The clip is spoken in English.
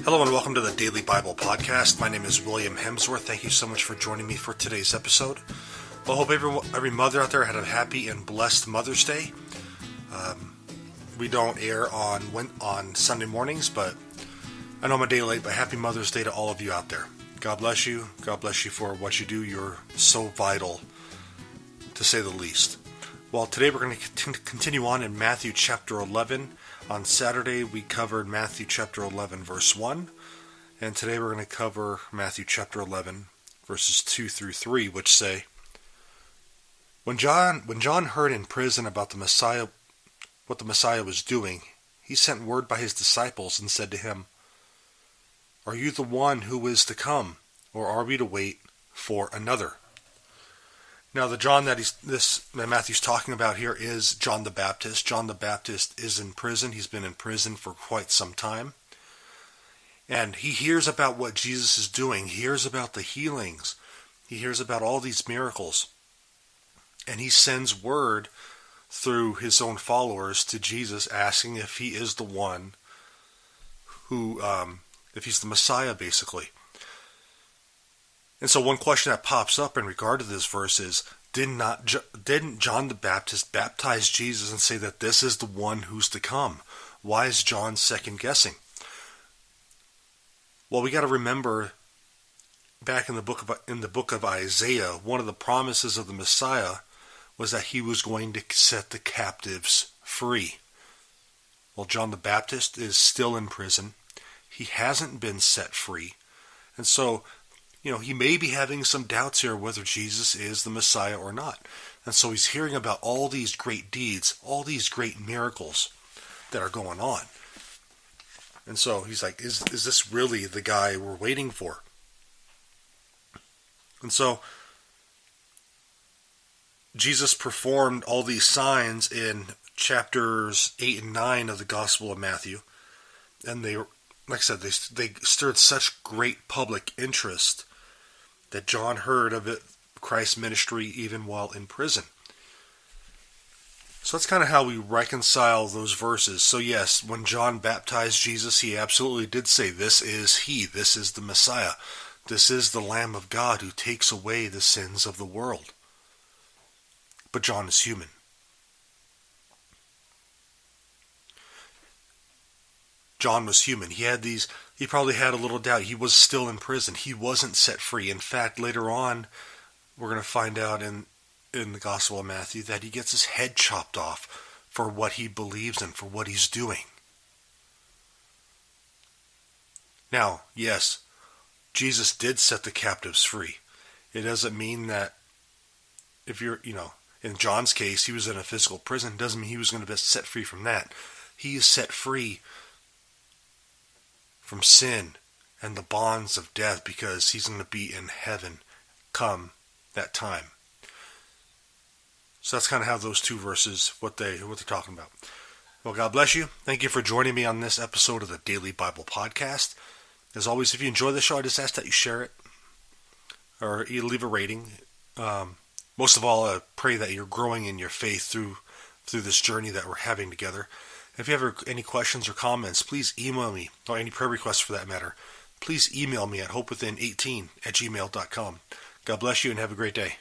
Hello and welcome to the Daily Bible Podcast. My name is William Hemsworth. Thank you so much for joining me for today's episode. Well, I hope every mother out there had a happy and blessed Mother's Day. We don't air on Sunday mornings, but I know I'm a day late, but happy Mother's Day to all of you out there. God bless you. God bless you for what you do. You're so vital, to say the least. Well, today we're going to continue on in Matthew chapter 11. On Saturday, we covered Matthew chapter 11, verse 1. And today we're going to cover Matthew chapter 11, verses 2 through 3, which say, When John heard in prison about the Messiah, what the Messiah was doing, he sent word by his disciples and said to him, Are you the one who is to come, or are we to wait for another? Now, the John that Matthew's talking about here is John the Baptist. John the Baptist is in prison. He's been in prison for quite some time. And he hears about what Jesus is doing. He hears about the healings. He hears about all these miracles. And he sends word through his own followers to Jesus asking if he is the one who, if he's the Messiah, basically. And so one question that pops up in regard to this verse is, didn't John the Baptist baptize Jesus and say that this is the one who's to come? Why is John second guessing? Well, we got to remember back in the book of Isaiah, one of the promises of the Messiah was that he was going to set the captives free. Well, John the Baptist is still in prison. He hasn't been set free. And so, he may be having some doubts here whether Jesus is the Messiah or not. And so he's hearing about all these great deeds, all these great miracles that are going on. And so he's like, is this really the guy we're waiting for? And so Jesus performed all these signs in chapters 8 and 9 of the Gospel of Matthew. And they, like I said, they stirred such great public interest that John heard of Christ's ministry even while in prison. So that's kind of how we reconcile those verses. So yes, when John baptized Jesus, he absolutely did say, this is he, this is the Messiah. This is the Lamb of God who takes away the sins of the world. But John is human. John was human. He probably had a little doubt. He was still in prison. He wasn't set free. In fact, later on, we're going to find out in the Gospel of Matthew that he gets his head chopped off for what he believes in, for what he's doing. Now, yes, Jesus did set the captives free. It doesn't mean that if you're, in John's case, he was in a physical prison. It doesn't mean he was going to be set free from that. He is set free from sin and the bonds of death because he's going to be in heaven come that time. So that's kind of how those two verses, what they're talking about. Well, God bless you. Thank you for joining me on this episode of the Daily Bible Podcast. As always, if you enjoy the show, I just ask that you share it or you leave a rating. Most of all, I pray that you're growing in your faith through this journey that we're having together. If you have any questions or comments, please email me, or any prayer requests for that matter. Please email me at hopewithin18@gmail.com. God bless you and have a great day.